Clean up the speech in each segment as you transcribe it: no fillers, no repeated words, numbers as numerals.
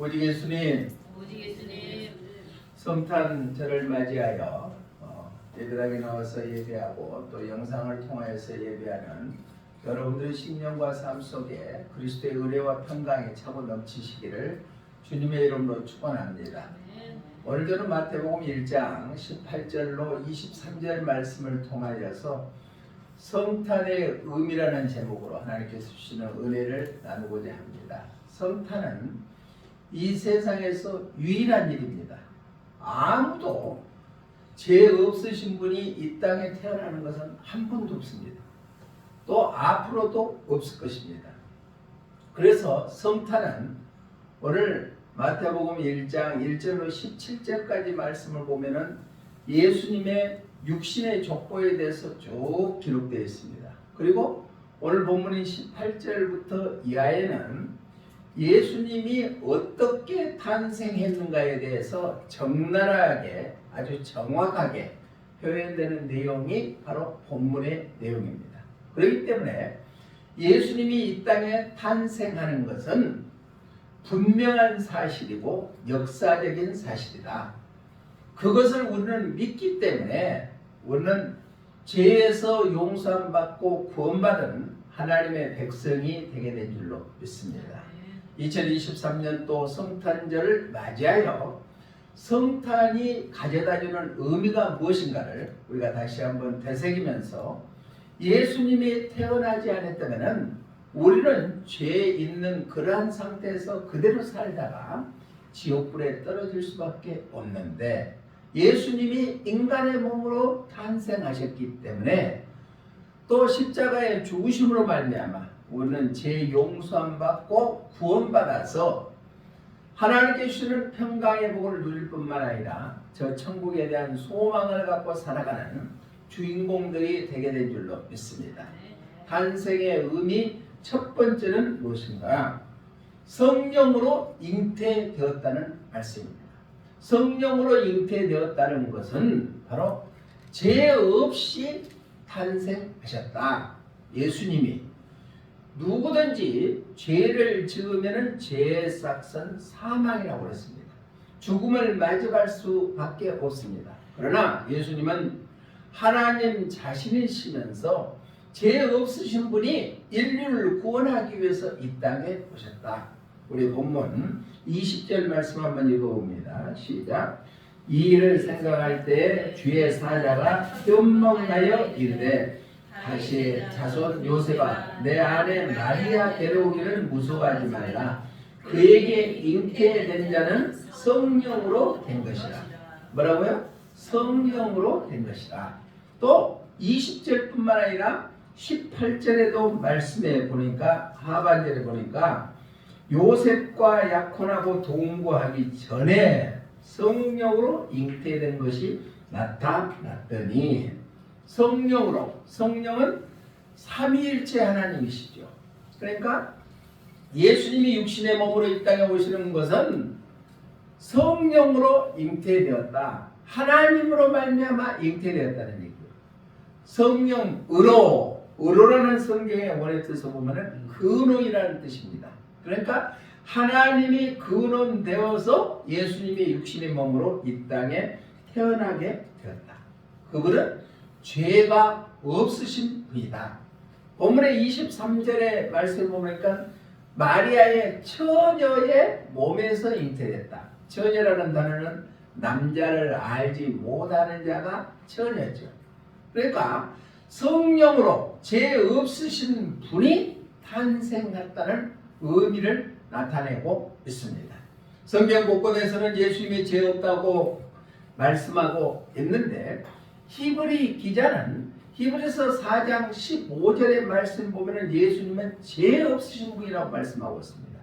오직 예수님 성탄절을 맞이하여 예배당에 나와서 예배하고 또 영상을 통하여서 예배하는 여러분들의 신령과 삶 속에 그리스도의 은혜와 평강이 차고 넘치시기를 주님의 이름으로 축원합니다. 오늘 저는 마태복음 1장 18절로 23절 말씀을 통하여서 성탄의 의미라는 제목으로 하나님께서 주시는 은혜를 나누고자 합니다. 성탄은 이 세상에서 유일한 일입니다. 아무도 죄 없으신 분이 이 땅에 태어나는 것은 한 분도 없습니다. 또 앞으로도 없을 것입니다. 그래서 성탄은 오늘 마태복음 1장 1절로 17절까지 말씀을 보면은 예수님의 육신의 족보에 대해서 쭉 기록되어 있습니다. 그리고 오늘 본문인 18절부터 이하에는 예수님이 어떻게 탄생했는가에 대해서 적나라하게 아주 정확하게 표현되는 내용이 바로 본문의 내용입니다. 그렇기 때문에 예수님이 이 땅에 탄생하는 것은 분명한 사실이고 역사적인 사실이다. 그것을 우리는 믿기 때문에 우리는 죄에서 용서함 받고 구원받은 하나님의 백성이 되게 된 줄로 믿습니다. 2023년도 성탄절을 맞이하여 성탄이 가져다주는 의미가 무엇인가를 우리가 다시 한번 되새기면서 예수님이 태어나지 않았다면 우리는 죄에 있는 그러한 상태에서 그대로 살다가 지옥불에 떨어질 수밖에 없는데 예수님이 인간의 몸으로 탄생하셨기 때문에 또 십자가의 죽으심으로 말미암아 우리는 죄 용서함 받고 구원받아서 하나님께 주시는 평강의 복을 누릴 뿐만 아니라 저 천국에 대한 소망을 갖고 살아가는 주인공들이 되게 된 줄로 믿습니다. 탄생의 의미 첫 번째는 무엇인가? 성령으로 잉태되었다는 말씀입니다. 성령으로 잉태되었다는 것은 바로 죄 없이 탄생하셨다. 예수님이 누구든지 죄를 지으면 죄의 삭은 사망이라고 했습니다. 죽음을 맞이할 수밖에 없습니다. 그러나 예수님은 하나님 자신이시면서 죄 없으신 분이 인류를 구원하기 위해서 이 땅에 오셨다. 우리 본문 20절 말씀 한번 읽어봅니다. 시작. 이 일을 생각할 때 주의 사자가 현몽하여 이르되 다시 자손 요셉아 내 아내 마리아 데려오기를 무서워하지 말라. 그에게 잉태된 자는 성령으로 된 것이라. 뭐라고요? 성령으로 된 것이라. 또 20절뿐만 아니라 18절에도 말씀해 보니까 하반절에 보니까 요셉과 약혼하고 동거하기 전에 성령으로 잉태된 것이 나타났더니 성령으로, 성령은 삼위일체 하나님이시죠. 그러니까 예수님이 육신의 몸으로 이 땅에 오시는 것은 성령으로 잉태되었다. 하나님으로 말미암아 잉태되었다는 얘기예요. 성령으로, 의로라는 성경의 원의 뜻을 보면은 근원이라는 뜻입니다. 그러니까 하나님이 근원되어서 예수님이 육신의 몸으로 이 땅에 태어나게 되었다. 그분은 죄가 없으신 분이다. 본문의 23절의 말씀을 보니까 마리아의 처녀의 몸에서 잉태됐다. 처녀라는 단어는 남자를 알지 못하는 자가 처녀죠. 그러니까 성령으로 죄 없으신 분이 탄생했다는 의미를 나타내고 있습니다. 성경 곳곳에서는 예수님이 죄 없다고 말씀하고 있는데 히브리 기자는 히브리서 4장 15절의 말씀 보면 예수님은 죄 없으신 분이라고 말씀하고 있습니다.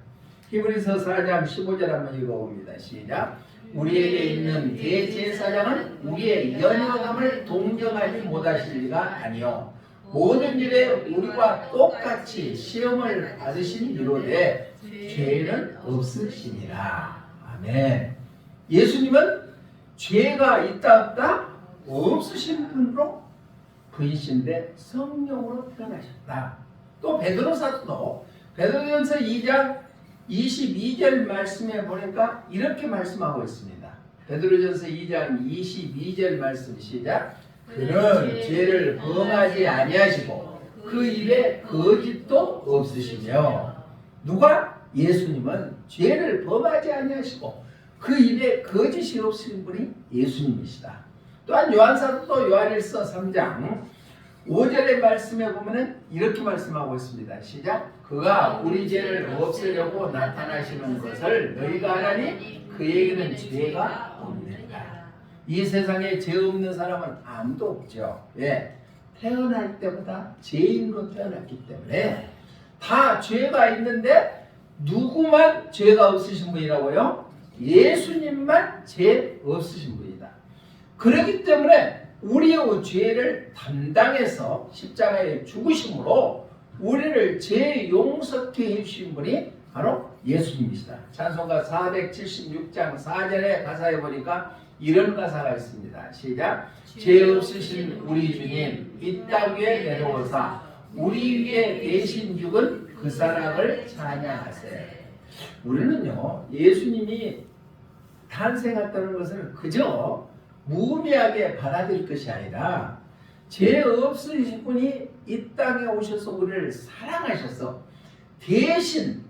히브리서 4장 15절 한번 읽어봅니다. 시작. 우리에게 있는 대제사장은 우리의 연약함을 동정하지 못하실 리가 아니요 모든 일에 우리와 똑같이 시험을 받으신 이로되 죄는 없으시니라. 아멘. 예수님은 죄가 있다 없다? 없으신 분으로 분이신데 성령으로 태어나셨다. 또 베드로 사도도 베드로전서 2장 22절 말씀에 보니까 이렇게 말씀하고 있습니다. 베드로전서 2장 22절 말씀 시작. 그는 죄를 범하지 아니하시고 그 입에 거짓도 없으시며. 누가? 예수님은 죄를 범하지 아니하시고 그 입에 거짓이 없으신 분이 예수님이시다. 또한 요한사도 요한일서 3장 5절의 말씀에 보면은 이렇게 말씀하고 있습니다. 시작. 그가 우리 죄를 없애려고 나타나시는 것을 너희가 아나니 그에게는 죄가 없느니라. 이 세상에 죄 없는 사람은 아무도 없죠. 왜? 태어날 때보다 죄인으로 태어났기 때문에 다 죄가 있는데 누구만 죄가 없으신 분이라고요? 예수님만 죄 없으신 분이다. 그렇기 때문에 우리의 죄를 담당해서 십자가에 죽으심으로 우리를 죄 용서케 해주신 분이 바로 예수님이시다. 찬송가 476장 4절의 가사에 보니까 이런 가사가 있습니다. 시작. 죄 없으신 우리 주님 이 땅 위에 내려오사 우리 위에 대신 죽은 그 사랑을 찬양하세. 우리는요 예수님이 탄생했다는 것을 그저 무의미하게 받아들일 것이 아니라 죄 없으신 분이 이 땅에 오셔서 우리를 사랑하셔서 대신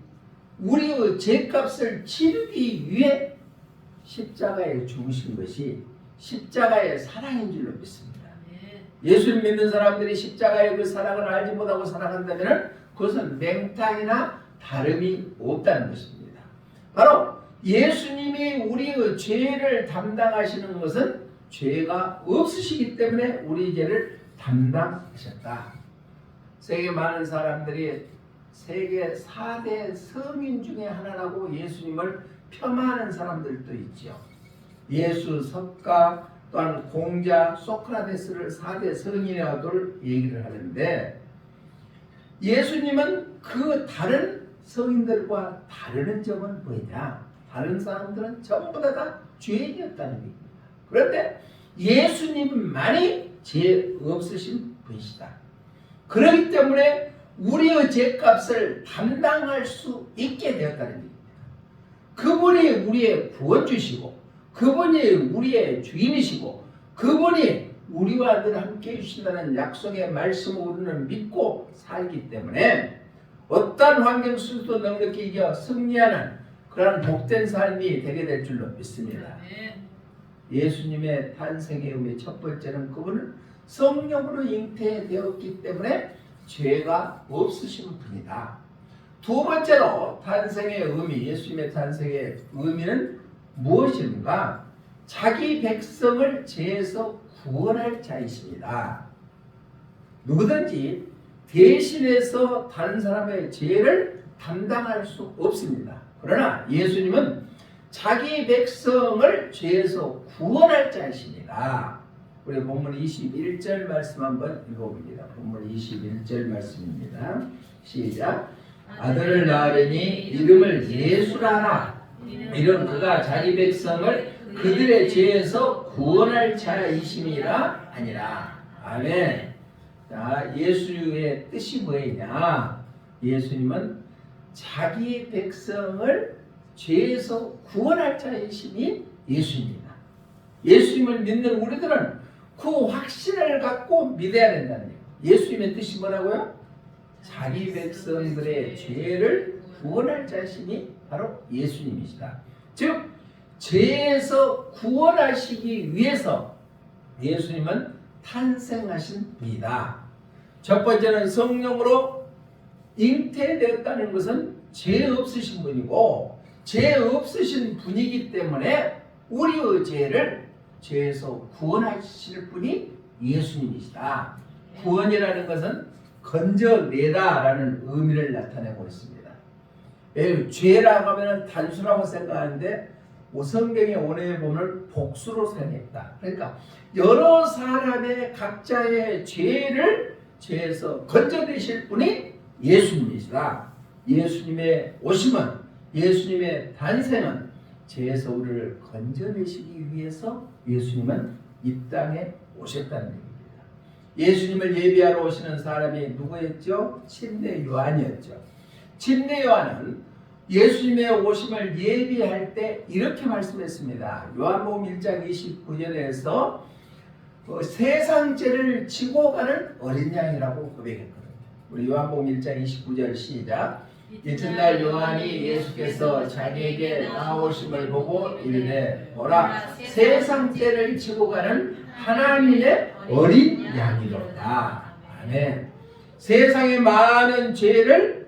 우리의 죄값을 치르기 위해 십자가에 죽으신 것이 십자가의 사랑인 줄로 믿습니다. 예수를 믿는 사람들이 십자가의 그 사랑을 알지 못하고 살아간다면 그것은 맹탕이나 다름이 없다는 것입니다. 바로 예수님이 우리의 죄를 담당하시는 것은 죄가 없으시기 때문에 우리 죄를 담당하셨다. 세계 많은 사람들이 세계 4대 성인 중에 하나라고 예수님을 폄하하는 사람들도 있죠. 예수, 석가, 또한 공자, 소크라테스를 4대 성인이라고 얘기를 하는데 예수님은 그 다른 성인들과 다른 점은 뭐냐? 다른 사람들은 전부 다 죄인이었다는 얘기입니다. 그런데 예수님만이 죄 없으신 분이시다. 그렇기 때문에 우리의 죄값을 담당할 수 있게 되었다는 얘기입니다. 그분이 우리의 구원주시고 그분이 우리의 주인이시고 그분이 우리와 늘 함께 해주신다는 약속의 말씀을 우리는 믿고 살기 때문에 어떠한 환경 속에서도 넉넉히 이겨 승리하는 그런 복된 삶이 되게 될 줄로 믿습니다. 예수님의 탄생의 의미 첫 번째는 그분은 성령으로 잉태되었기 때문에 죄가 없으신 분이다. 두 번째로 탄생의 의미, 예수님의 탄생의 의미는 무엇인가? 자기 백성을 죄에서 구원할 자이십니다. 누구든지 대신해서 다른 사람의 죄를 담당할 수 없습니다. 그러나 예수님은 자기 백성을 죄에서 구원할 자이십니다. 우리 본문 21절 말씀 한번 읽어봅니다. 본문 21절 말씀입니다. 시작. 아들을 낳으려니 이름을 예수라 하라. 이는 그가 자기 백성을 그들의 죄에서 구원할 자이심이라 아니라. 아멘. 자, 예수의 뜻이 뭐냐? 예수님은 자기 백성을 죄에서 구원할 자이심이 예수님이다. 예수님을 믿는 우리들은 그 확신을 갖고 믿어야 된다는 거예요. 예수님의 뜻이 뭐라고요? 자기 백성들의 죄를 구원할 자신이 바로 예수님이시다. 즉 죄에서 구원하시기 위해서 예수님은 탄생하신 분이다. 첫 번째는 성령으로 잉태되었다는 것은 죄 없으신 분이고 죄 없으신 분이기 때문에 우리의 죄를 죄에서 구원하실 분이 예수님이시다. 구원이라는 것은 건져내다라는 의미를 나타내고 있습니다. 죄라고 하면 단수라고 생각하는데 성경의 원어에 보면 복수로 사용했다. 그러니까 여러 사람의 각자의 죄를 죄에서 건져내실 분이 예수님이시다. 예수님의 오심은, 예수님의 탄생은 죄에서 우리를 건져내시기 위해서 예수님은 이 땅에 오셨다는 얘기입니다. 예수님을 예비하러 오시는 사람이 누구였죠? 침례 요한이었죠. 침례 요한은 예수님의 오심을 예비할 때 이렇게 말씀했습니다. 요한복음 1장 29절에서 세상 죄를 지고 가는 어린 양이라고 고백했거든요. 우리 요한복음 1장 29절 시작. 이튿날 요한이 예수께서 자기에게 나오심을 보고 이르되 보라 세상 죄를 지고 가는 하나님의 어린 양이로다. 아멘. 세상의 많은 죄를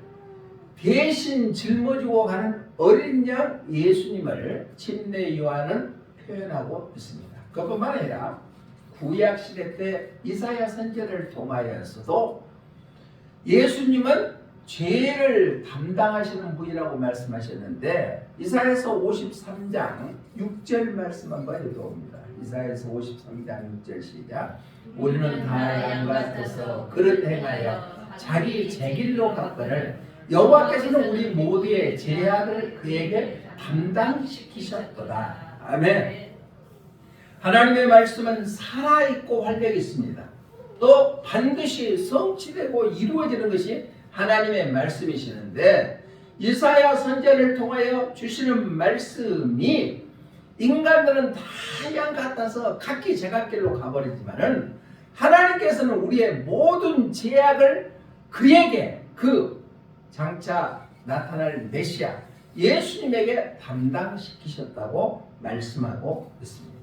대신 짊어지고 가는 어린 양 예수님을 침례 요한은 표현하고 있습니다. 그뿐만 아니라 구약 시대 때 이사야 선지자를 통하여서도 예수님은 죄를 담당하시는 분이라고 말씀하셨는데 이사야서 53장 6절 말씀 한번 읽어봅니다. 이사야서 53장 6절 시작. 우리는 다 양 같아서 그릇 행하여 자기 제 길로 갔거늘 여호와께서는 우리 모두의 죄악을 그에게 담당시키셨도다. 아멘. 하나님의 말씀은 살아있고 활력이 있습니다. 또 반드시 성취되고 이루어지는 것이 하나님의 말씀이시는데 이사야 선지자를 통하여 주시는 말씀이 인간들은 다 양 같아서 각기 제각길로 가버리지만은 하나님께서는 우리의 모든 죄악을 그에게 그 장차 나타날 메시아 예수님에게 담당시키셨다고 말씀하고 있습니다.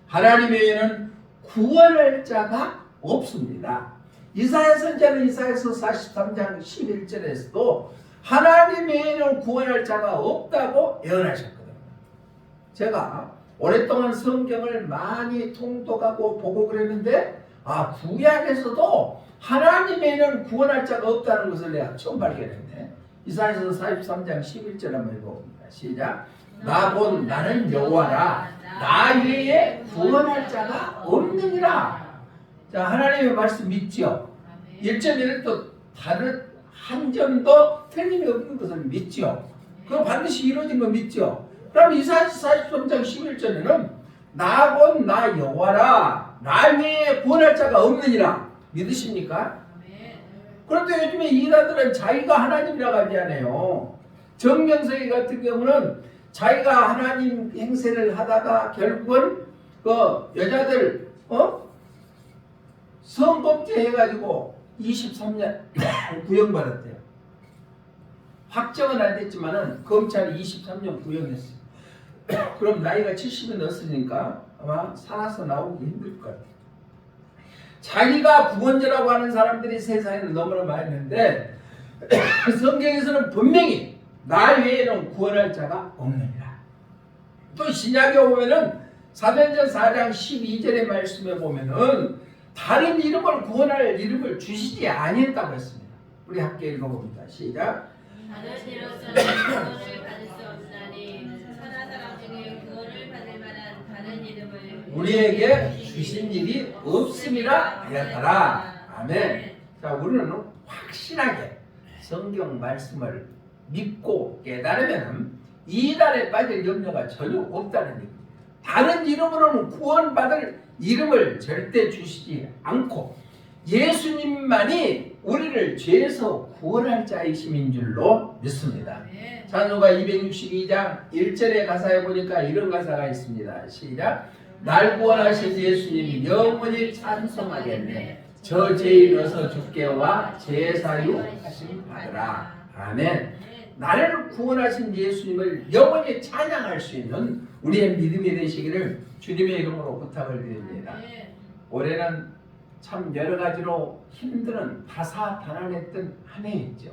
하나님 외에는 구원할 자가 없습니다. 이사야 선지자는 이사야서 43장 11절에서도 하나님 외에는 구원할 자가 없다고 예언하셨거든요. 제가 오랫동안 성경을 많이 통독하고 보고 그랬는데 구약에서도 하나님 외에는 구원할 자가 없다는 것을 내가 처음 발견했네. 이사야서 43장 11절 한번 읽어봅니다. 시작. 나 본 나는 여호와라 나 외에 구원할 자가 없느니라. 자, 하나님의 말씀 믿죠? 1.1도 다른 한 점도 틀림이 없는 것을 믿죠? 그거 반드시 이루어진 거 믿죠? 그럼 이사야서 43장 11절에는 나 본 나 여호와라 나 외에 구원할 자가 없느니라. 믿으십니까? 그런데 요즘에 이단들은 자기가 하나님이라고 하잖아요. 정명석이 같은 경우는 자기가 하나님 행세를 하다가 결국은 그 여자들 성범죄 해가지고 23년 구형받았대요. 확정은 안 됐지만은 검찰이 23년 구형했어요. 그럼 나이가 70이 넘었으니까 아마 살아서 나오기 힘들 것 같아요. 자기가 구원자라고 하는 사람들이 세상에는 너무나 많이 있는데 성경에서는 분명히 나 외에는 구원할 자가 없느니라. 또 신약에 보면은 사도행전 4장 12절의 말씀에 보면은 다른 이름을 구원할 이름을 주시지 아니했다고 했습니다. 우리 함께 읽어봅니다. 시작. 다른 이로서는 구원을 받을 수 없나니 천하 사람 중에 구원을 받을 만한 다른 이름을 우리에게 주신 일이 없음이라 하였더라. 아멘. 자, 우리는 확실하게 성경 말씀을 믿고 깨달으면 이단에 빠질 염려가 전혀 없다는 얘기입니다. 다른 이름으로는 구원받을 이름을 절대 주시지 않고 예수님만이 우리를 죄에서 구원할 자이심인 줄로 믿습니다. 찬송가 262장 1절의 가사에 보니까 이런 가사가 있습니다. 시작. 날 구원하신 예수님 영원히 찬송하겠네. 저 죄인 어서 주께 와 제사유 하심 받으라. 아멘. 나를 구원하신 예수님을 영원히 찬양할 수 있는 우리의 믿음이 되시기를 주님의 이름으로 부탁을 드립니다. 올해는 참 여러 가지로 힘든 다사다난했던 한 해였죠.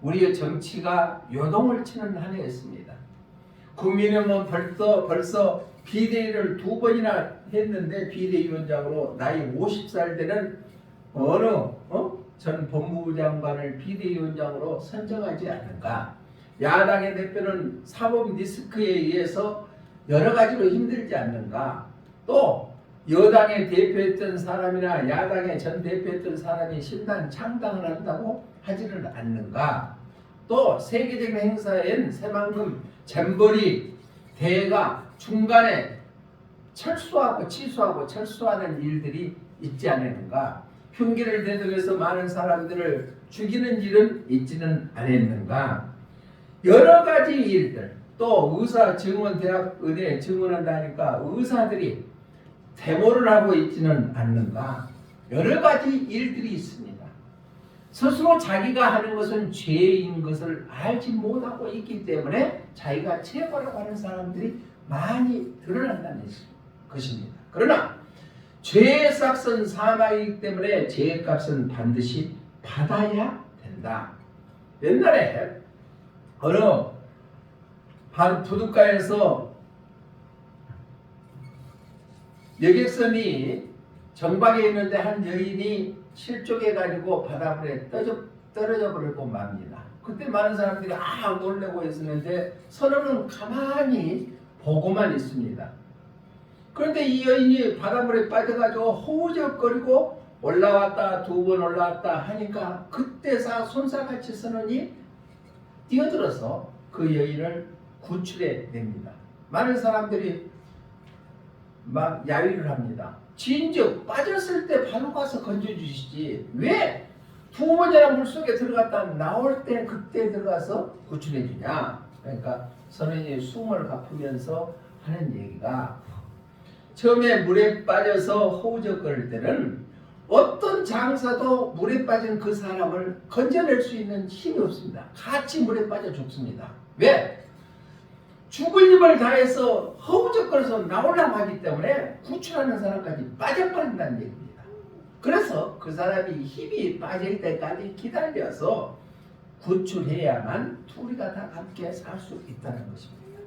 우리의 정치가 요동을 치는 한 해였습니다. 국민의힘은 벌써 비대위를 2번이나 했는데 비대위원장으로 나이 50살 되는 어느 전 법무부 장관을 비대위원장으로 선정하지 않는가. 야당의 대표는 사법 리스크에 의해서 여러 가지로 힘들지 않는가. 또 여당의 대표했던 사람이나 야당의 전 대표했던 사람이 신당 창당을 한다고 하지는 않는가. 또 세계적인 행사인 새만금 잼버리 대회가 중간에 철수하고 취소하고 철수하는 일들이 있지 않았는가. 흉기를 대들여서 많은 사람들을 죽이는 일은 있지는 않았는가. 여러 가지 일들, 또 의사 증원 대학 의대에 증원한다니까 의사들이 데모를 하고 있지는 않는가. 여러 가지 일들이 있습니다. 스스로 자기가 하는 것은 죄인 것을 알지 못하고 있기 때문에 자기가 최고라고 하는 사람들이 많이 드러난다는 것입니다. 그러나 죄의 삭은 사망이기 때문에 죄의 값은 반드시 받아야 된다. 옛날에 어느 부둣가에서 여객선이 정박에 있는데 한 여인이 실족해가지고 바닷물에 떨어져 버리고 맙니다. 그때 많은 사람들이 놀라고 했었는데 선원은 가만히 보고만 있습니다. 그런데 이 여인이 바닷물에 빠져가지고 허우적거리고 올라왔다 2번 올라왔다 하니까 그때서 손살같이 선원이 뛰어들어서 그 여인을 구출해 냅니다. 많은 사람들이 막 야유를 합니다. 진즉 빠졌을 때 바로 가서 건져주시지 왜 2번이나 물속에 들어갔다 나올 때 그때 들어가서 구출해 주냐. 그러니까 선원이 숨을 가쁘면서 하는 얘기가, 처음에 물에 빠져서 허우적거릴 때는 어떤 장사도 물에 빠진 그 사람을 건져낼 수 있는 힘이 없습니다. 같이 물에 빠져 죽습니다. 왜? 죽을 힘을 다해서 허우적거려서 나오려고 하기 때문에 구출하는 사람까지 빠져버린다는 얘기입니다. 그래서 그 사람이 힘이 빠질 때까지 기다려서 구출해야만 둘이가 다 함께 살 수 있다는 것입니다.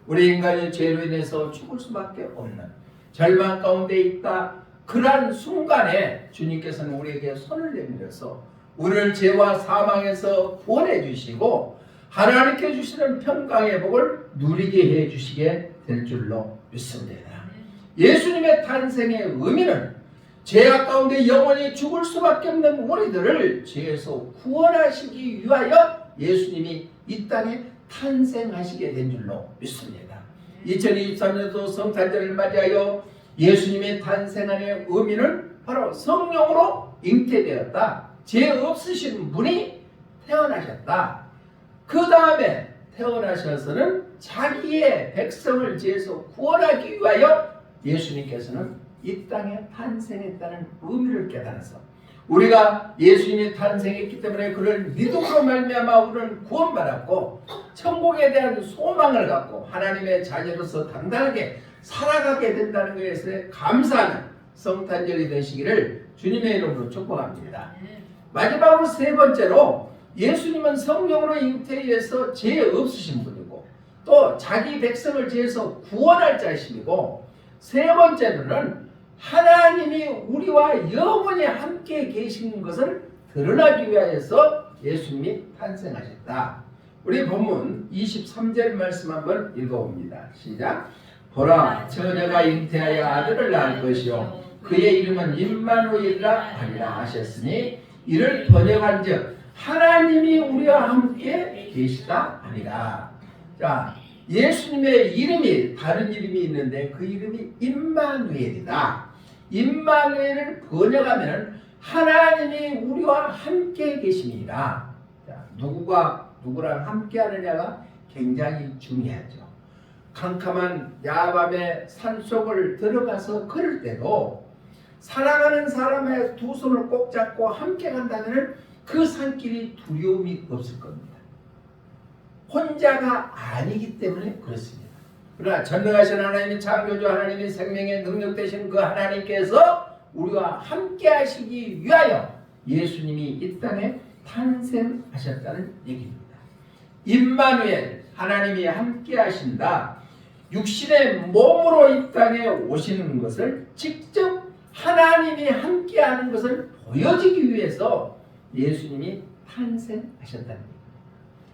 우리 인간이 죄로 인해서 죽을 수밖에 없는 절망 가운데 있다. 그러한 순간에 주님께서는 우리에게 손을 내밀어서 우리를 죄와 사망에서 구원해 주시고 하나님께 주시는 평강의 복을 누리게 해 주시게 될 줄로 믿습니다. 예수님의 탄생의 의미는 죄악 가운데 영원히 죽을 수밖에 없는 우리들을 죄에서 구원하시기 위하여 예수님이 이 땅에 탄생하시게 된 줄로 믿습니다. 2023년도 성탄절을 맞이하여 예수님의 탄생의 의미는 바로 성령으로 잉태되었다. 죄 없으신 분이 태어나셨다. 그 다음에 태어나셔서는 자기의 백성을 죄에서 구원하기 위하여 예수님께서는 이 땅에 탄생했다는 의미를 깨달아서 우리가 예수님이 탄생했기 때문에 그를 믿음으로 말미암아 우리는 구원받았고 천국에 대한 소망을 갖고 하나님의 자녀로서 당당하게 살아가게 된다는 것에 감사하는 성탄절이 되시기를 주님의 이름으로 축복합니다. 마지막으로 세 번째로 예수님은 성령으로 잉태해서 죄 없으신 분이고 또 자기 백성을 죄에서 구원할 자이심이고 세 번째로는 하나님이 우리와 영원히 함께 계신 것을 드러나기 위하여서 예수님이 탄생하셨다. 우리 본문 23절 말씀 한번 읽어봅니다. 시작. 보라, 처녀가 잉태하여 아들을 낳을 것이요 그의 이름은 임마누엘이라 하리라 하셨으니 이를 번역한즉 하나님이 우리와 함께 계시다 하니라. 자, 예수님의 이름이 다른 이름이 있는데 그 이름이 임마누엘이다. 임마누엘을 번역하면 하나님이 우리와 함께 계십니다. 자, 누구가 누구랑 함께 하느냐가 굉장히 중요하죠. 캄캄한 야밤의 산속을 들어가서 걸을 때도 사랑하는 사람의 두 손을 꼭 잡고 함께 간다면 그 산길이 두려움이 없을 겁니다. 혼자가 아니기 때문에 그렇습니다. 그러나 전능하신 하나님이 창조주 하나님이 생명의 능력 되신 그 하나님께서 우리와 함께 하시기 위하여 예수님이 이 땅에 탄생하셨다는 얘기입니다. 임마누엘, 하나님이 함께 하신다. 육신의 몸으로 이 땅에 오시는 것을 직접 하나님이 함께 하는 것을 보여주기 위해서 예수님이 탄생하셨다는 얘기입니다.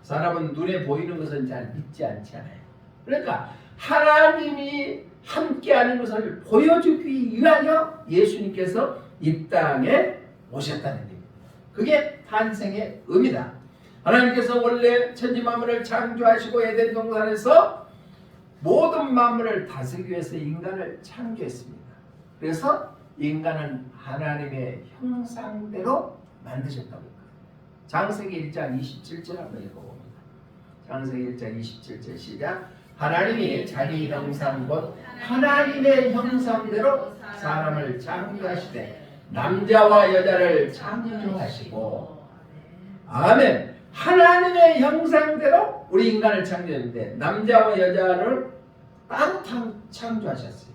사람은 눈에 보이는 것은 잘 믿지 않지 않아요. 그러니까 하나님이 함께하는 것을 보여주기 위하여 예수님께서 이 땅에 오셨다는 얘기입니다. 그게 탄생의 의미다. 하나님께서 원래 천지 만물을 창조하시고 에덴 동산에서 모든 만물을 다스리기 위해서 인간을 창조했습니다. 그래서 인간은 하나님의 형상대로 만드셨다고 했거든요. 창세기 1장 27절 한번 읽어봅니다. 창세기 1장 27절 시작. 하나님이 자기 형상 곧 하나님의 형상대로 사람을 창조하시되 남자와 여자를 창조하시고. 아멘. 하나님의 형상대로 우리 인간을 창조했는데 남자와 여자를 따로 창조하셨어요.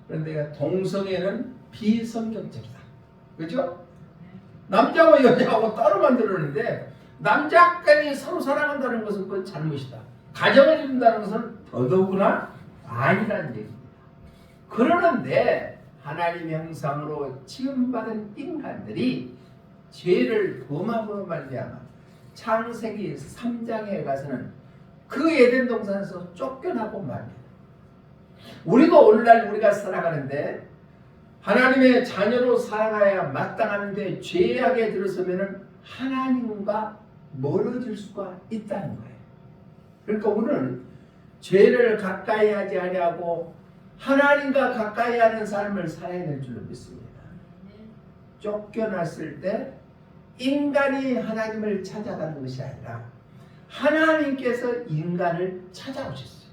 그런데 동성애는 비성경적이다. 그렇죠? 남자와 여자하고 따로 만들었는데 남자끼리 서로 사랑한다는 것은 그건 잘못이다. 가정을 이룬다는 것은 더더구나 아니라는 얘기입니다. 그러는데 하나님 형상으로 지음받은 인간들이 죄를 범함으로 말미암아 창세기 3장에 가서는 그 에덴 동산에서 쫓겨나고 말입니다. 우리도 오늘날 우리가 살아가는데 하나님의 자녀로 살아가야 마땅한데 죄악에 들어서면 하나님과 멀어질 수가 있다는 거예요. 그러니까 우리는 죄를 가까이 하지 아니하고 하나님과 가까이 하는 삶을 살아야 될 줄로 믿습니다. 쫓겨났을 때 인간이 하나님을 찾아가는 것이 아니라 하나님께서 인간을 찾아오셨어요.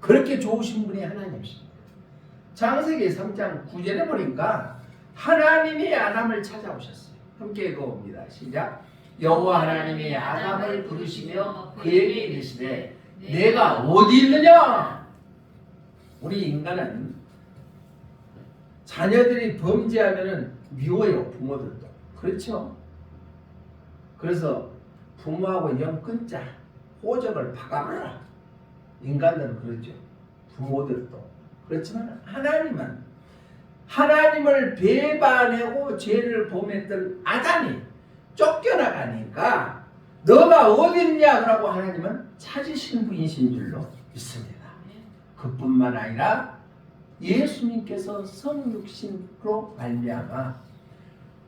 그렇게 좋으신 분이 하나님이십니다. 창세기 3장 9절에 보니까 하나님이 아담을 찾아오셨어요. 함께 읽어봅니다. 시작. 여호와 하나님이 아담을 부르시며 그에게 이르시되 내가 어디 있느냐? 우리 인간은 자녀들이 범죄하면 미워요. 부모들도. 그렇죠? 그래서 부모하고 영 끊자. 호적을 박아버려라. 인간들은 그렇죠. 부모들도. 그렇지만 하나님은 하나님을 배반하고 죄를 범했던 아담이 쫓겨나가니까 너가 어디 있냐 그러고 하나님은 찾으신 분이신 줄로 믿습니다. 그뿐만 아니라 예수님께서 성육신으로 말미암아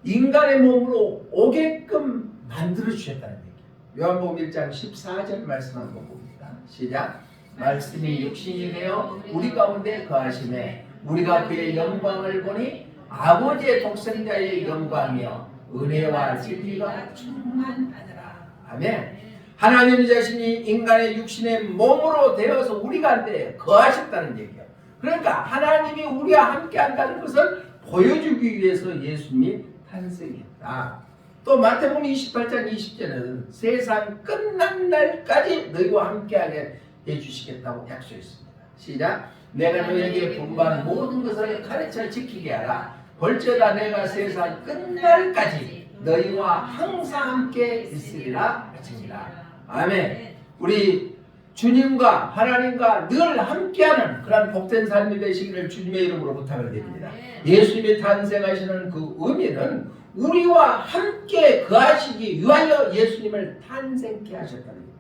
인간의 몸으로 오게끔 만들어 주셨다는 얘기예요. 요한복음 1장 14절 말씀 한번 봅니다. 시작. 말씀이 육신이 되어 우리 가운데 거하시매 우리가 그의 영광을 보니 아버지의 독생자의 영광이요 은혜와 진리가 충만하더라. 아멘. 하나님 자신이 인간의 육신의 몸으로 되어서 우리 가운데 거하셨다는 얘기예요. 그러니까 하나님이 우리와 함께 한다는 것을 보여주기 위해서 예수님이 탄생했다. 또 마태복음 28장 20절은 세상 끝난 날까지 너희와 함께하게 해주시겠다고 약속했습니다. 시작. 내가 너희에게 분부한 모든 것을 가르쳐 지키게 하라. 벌저다 내가 세상 끝날까지 너희와 항상 함께 있으리라 하시니라. 아멘. 우리 주님과 하나님과 늘 함께하는 그런 복된 삶이 되시기를 주님의 이름으로 부탁을 드립니다. 예수님이 탄생하시는 그 의미는 우리와 함께 거하시기 위하여 예수님을 탄생케 하셨다는 겁니다.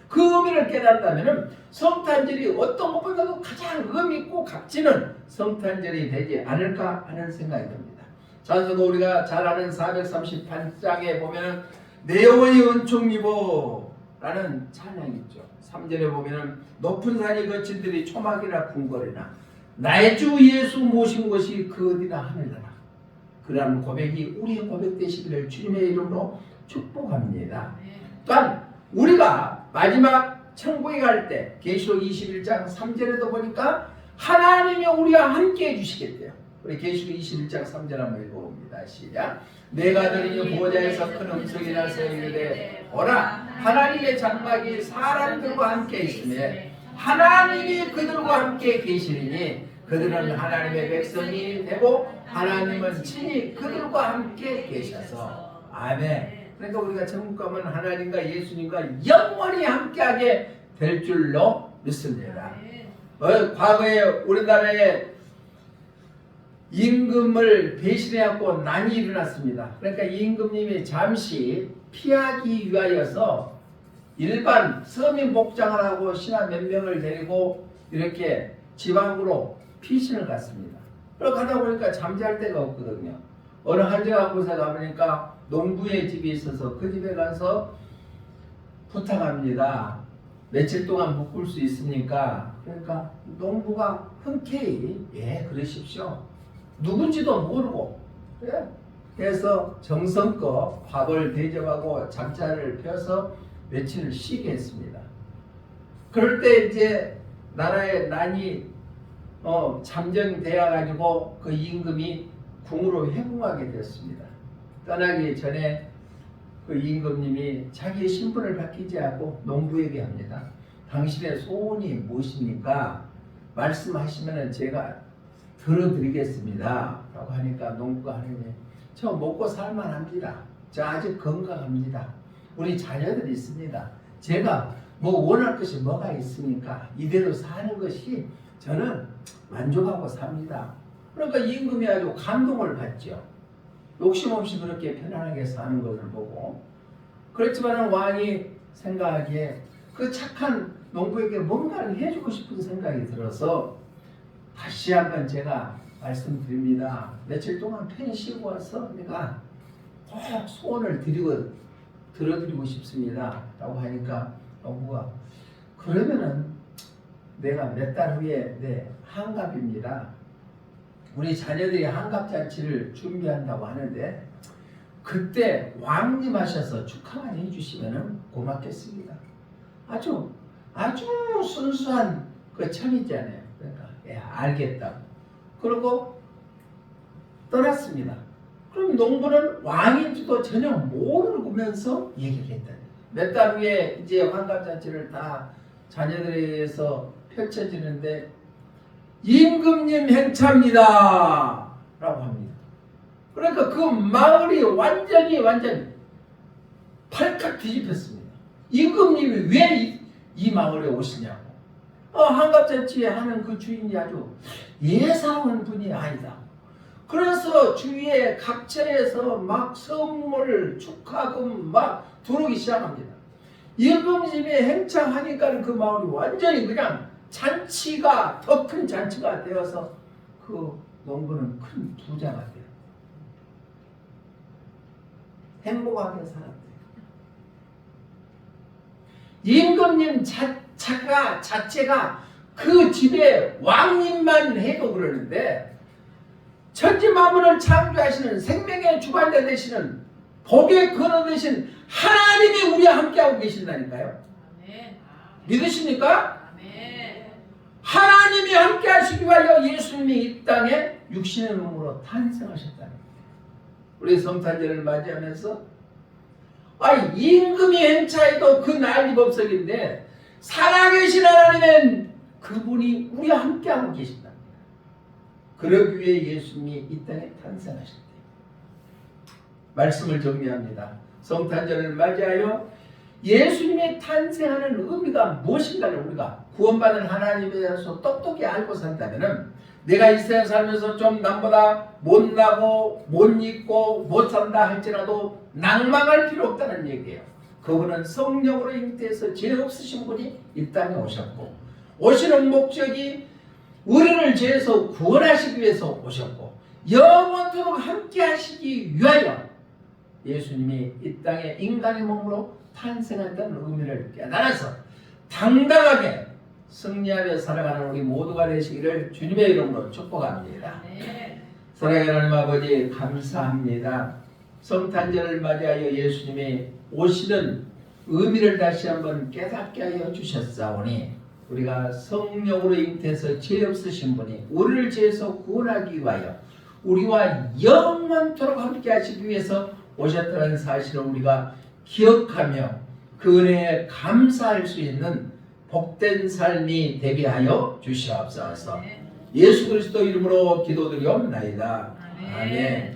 그 의미를 깨닫다면 성탄절이 어떤 것보다도 가장 의미 있고 값지는 성탄절이 되지 않을까 하는 생각이 듭니다. 찬송도 우리가 잘 아는 438장에 보면 내 영혼이 은총 입어 라는 찬양이 있죠. 3절에 보면 높은 산이 거친들이 초막이라 궁궐이나 나의 주 예수 모신 것이 그 어디나 하늘나라. 그러한 고백이 우리의 고백 되시기를 주님의 이름으로 축복합니다. 또한 우리가 마지막 천국에 갈 때 계시록 21장 3절에도 보니까 하나님이 우리와 함께 해주시겠대요. 우리 계시록 21장 3절 한번 읽어봅니다. 시작. 내가 들으니 보좌에서 큰 음성이 나서 이르되 오라 하나님의 장막이 사람들과 함께 있으며 하나님이 그들과 함께 계시리니 그들은 하나님의 백성이 되고 하나님은 친히 그들과 함께 계셔서. 아멘. 그러니까 우리가 천국 가면 하나님과 예수님과 영원히 함께하게 될 줄로 믿습니다. 과거에 우리나라에 임금을 배신해갖고 난이 일어났습니다. 그러니까 이 임금님이 잠시 피하기 위하여서 일반 서민 복장을 하고 신하 몇 명을 데리고 이렇게 지방으로 피신을 갔습니다. 그러고 가다 보니까 잠잘 데가 없거든요. 어느 한적한 곳에 가보니까 농부의 집이 있어서 그 집에 가서 부탁합니다. 며칠 동안 묵을 수 있습니까? 그러니까 농부가 흔쾌히 예 그러십시오. 누군지도 모르고 그래서 정성껏 밥을 대접하고 잠자를 펴서 며칠을 쉬게 했습니다. 그럴 때 이제 나라의 난이 잠정되어 가지고 그 임금이 궁으로 회궁하게 되었습니다. 떠나기 전에 그 임금님이 자기의 신분을 바뀌지 않고 농부에게 합니다. 당신의 소원이 무엇입니까? 말씀하시면 제가 들어드리겠습니다. 라고 하니까 농부가 하느님, 저 먹고 살만합니다. 저 아직 건강합니다. 우리 자녀들이 있습니다. 제가 뭐 원할 것이 뭐가 있습니까? 이대로 사는 것이 저는 만족하고 삽니다. 그러니까 임금이 아주 감동을 받죠. 욕심 없이 그렇게 편안하게 사는 것을 보고. 그렇지만 왕이 생각하기에 그 착한 농부에게 뭔가를 해주고 싶은 생각이 들어서 다시 한번 제가 말씀드립니다. 며칠 동안 편히 쉬고 와서 내가 꼭 소원을 들어드리고 싶습니다. 라고 하니까 농부가 그러면은 내가 몇 달 후에 한갑입니다. 우리 자녀들이 한갑잔치를 준비한다고 하는데 그때 왕님 하셔서 축하만 해주시면 고맙겠습니다. 아주 순수한 그 천이잖아요. 그러니까 알겠다고. 그러고 떠났습니다. 그럼 농부는 왕인지도 전혀 모르면서 얘기를 했다. 몇 달 후에 이제 환갑잔치를 다 자녀들에 의해서 펼쳐지는데 임금님 행차입니다 라고 합니다. 그러니까 그 마을이 완전히 팔칵 뒤집혔습니다. 임금님이 왜 이 마을에 오시냐고. 한갑잔치에 하는 그 주인이 아주 예사로운 분이 아니다. 그래서 주위에 각처에서 막 선물, 축하금 막 들어오기 시작합니다. 임금님이 행차하니까 그 마을이 완전히 그냥 잔치가 더 큰 잔치가 되어서 그 농부는 큰 부자가 돼요. 행복하게 살았대요. 임금님 자체가 그 집에 왕님만 해도 그러는데 천지만물을 창조하시는 생명의 주관자 되시는 복의 근원 되신 하나님이 우리와 함께하고 계신다니까요. 아멘. 믿으십니까? 아멘. 하나님이 함께하시기 위하여 예수님이 이 땅에 육신의 몸으로 탄생하셨다는 거예요. 우리 성탄절을 맞이하면서 임금이 행차해도 그 난리법석인데 살아계신 하나님은 그분이 우리와 함께하고 계신다. 그러기 위해 예수님이 이 땅에 탄생하셨대요. 말씀을 정리합니다. 성탄절을 맞이하여 예수님이 탄생하는 의미가 무엇인가를 우리가 구원받은 하나님에 대해서 똑똑히 알고 산다면 내가 이 세상 살면서 좀 남보다 못나고 못 입고 못 산다 할지라도 낭망할 필요 없다는 얘기예요. 그분은 성령으로 잉태해서 죄 없으신 분이 이 땅에 오셨고 오시는 목적이 우리를 죄에서 구원하시기 위해서 오셨고 영원토록 함께 하시기 위하여 예수님이 이 땅에 인간의 몸으로 탄생했다는 의미를 깨달아서 당당하게 승리하며 살아가는 우리 모두가 되시기를 주님의 이름으로 축복합니다. 네. 사랑하는 하나님 아버지 감사합니다. 성탄절을 맞이하여 예수님이 오시는 의미를 다시 한번 깨닫게 하여 주셨사오니 우리가 성령으로 잉태해서 죄 없으신 분이 우리를 죄에서 구원하기 위하여 우리와 영원토록 함께 하시기 위해서 오셨다는 사실을 우리가 기억하며 그 은혜에 감사할 수 있는 복된 삶이 되게 하여 주시옵소서. 예수 그리스도 이름으로 기도드리옵나이다. 아멘.